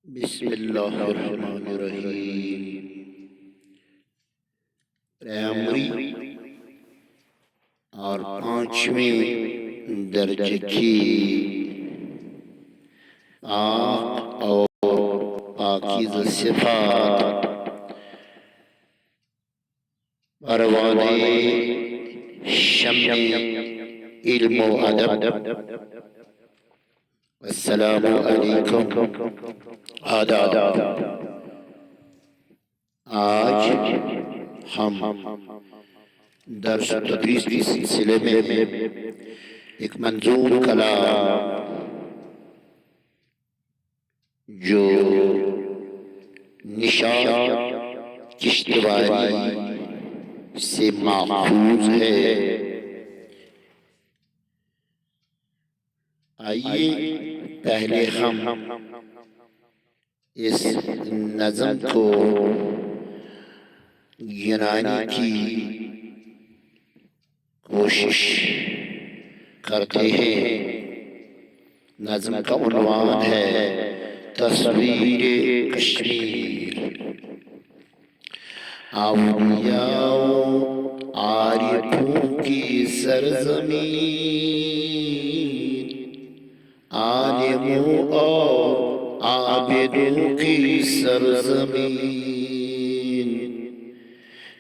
بسم اللہ الرحمن الرحیم۔ پرائمری اور 5ویں درجے کی پاک اور پاکیزہ صفات پروانِ شمع علم و ادب۔ السلام علیکم، آداب۔ آج ہم درس تدریس کے سلسلے میں ایک منظور کلام جو نشاط کشتواڑی سے ماخوذ ہے، آئیے پہلے ہم اس نظم کو گنانے کی کوشش کرتے ہیں۔ نظم کا عنوان ہے تصویر کشمیر۔ اولیاء و عارفوں کی سرزمین، عالموں اور عابدوں کی سرزمین،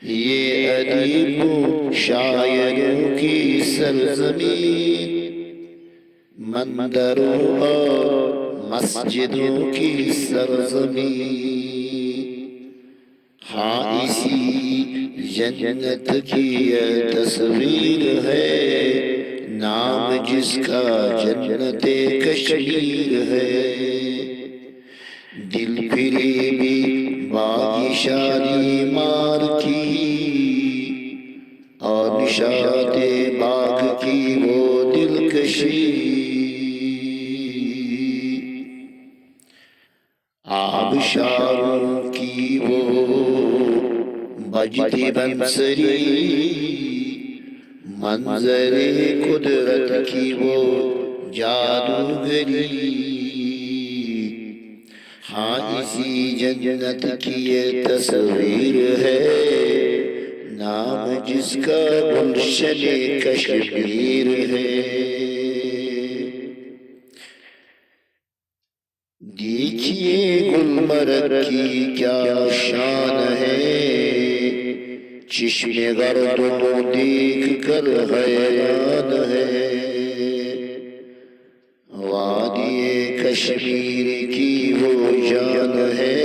یہ ادیب و شاعروں کی سرزمین، مندروں اور مسجدوں کی سرزمین۔ ہاں اسی جنت کی یہ تصویر ہے، نام جس کا جنت کشمیر ہے۔ دل فریبی باغی شالیمار کی اور نشاط باغ کی وہ دلکشی، آبشاروں کی وہ بجتی بنسری، منظر قدرت کی وہ جادوگری۔ ہاں اسی جنت کی یہ تصویر ہے، نام جس کا گلشن کشمیر ہے۔ دیکھیے گلمرگ کی کیا شان ہے، چشم گردوں دیکھ کر حیران ہے۔ وادی کشمیر کی وہ جان ہے،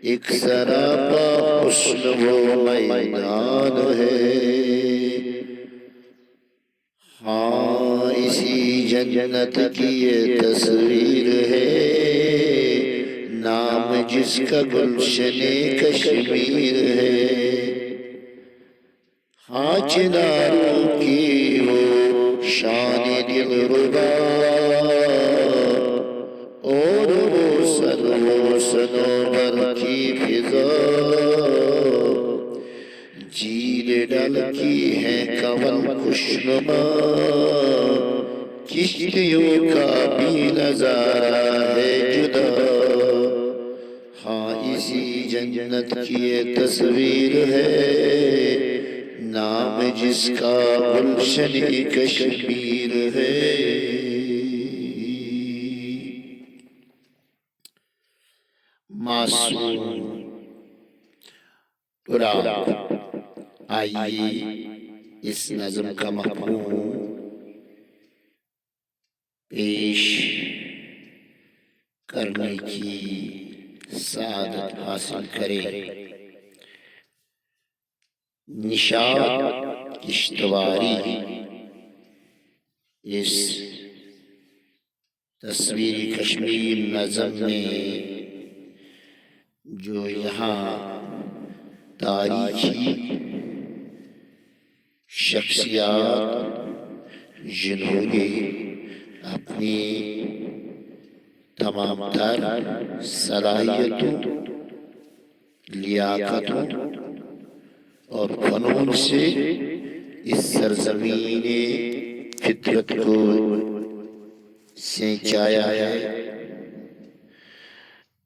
ایک سراپا حسن وہ میدان ہے۔ ہاں اسی جنت کی یہ تصویر ہے، نام جس کا گلشن کشمیر ہے۔ ہاں چناروں کی وہ شان دلربا، اور وہ صنوبر کی فضا، جھیل ڈل کی ہے کنول خوشنما، کشتیوں کا بھی نظارہ ہے جدا۔ ہاں اسی جنت کی یہ تصویر ہے، نام جس کا گلشن کشمیر ہے۔ معصوم تراب۔ آئیے اس نظم کا مفہوم پیش کرنے کی سعادت حاصل کرے۔ نشاط کشتواڑی اس تصویر کشمیر نظم میں جو یہاں تاریخی شخصیات جنہوں نے اپنی تمام تر صلاحیتوں، لیاقتوں اور فنون سے اس سرزمین فطرت کو سینچایا ہے،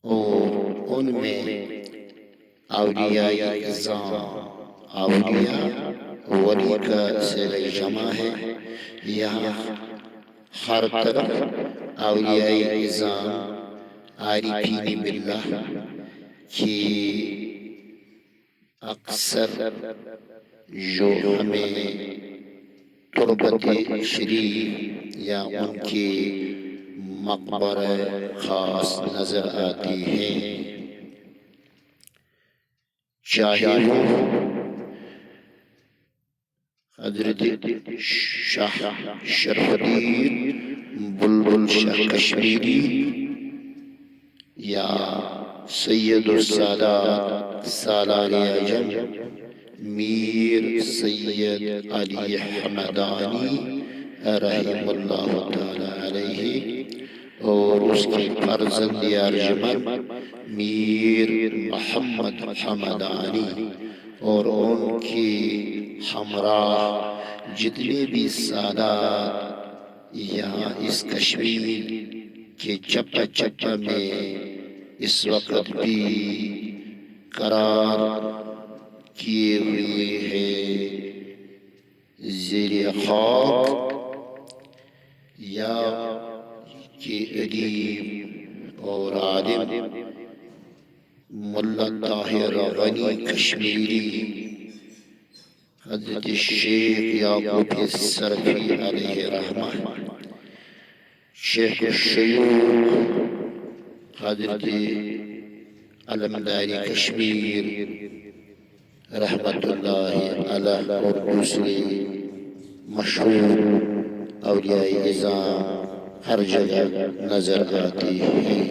اور ان میں اولیاء اعظام، اولیاء ولی کا صیغہ جمع ہے، یہاں ہر طرف اولیاء اعظام عارفین باللہ کی اکثر جو ہمیں تربت شریف یا ان کی مقبرہ خاص نظر آتی ہے، چاہے وہ حضرت شاہ شرف الدین بلبل شاہ کشمیری یا سید السادات سالار اعظم میر سید علی حمدانی رحمہ اللہ تعالی علیہ، اور اس کے فرزند ارجمند میر محمد حمدانی، اور ان کی ہمراہ جتنے بھی سادات یہاں اس کشمیر کے چپہ چپہ میں اس وقت بھی قرار کیے ہوئے ہیں، زیر خاک یا کہ ادیب اور عالم ملا طاہر غنی کشمیری، حضرت شیخ یعقوب السرفی علیہ رحمہ، شیخ الشیوخ حضرت علمداری کشمیر رحمت اللہ علیہ، اور دوسرے مشہور اولیاء اعظام ہر جگہ نظر آتی ہیں۔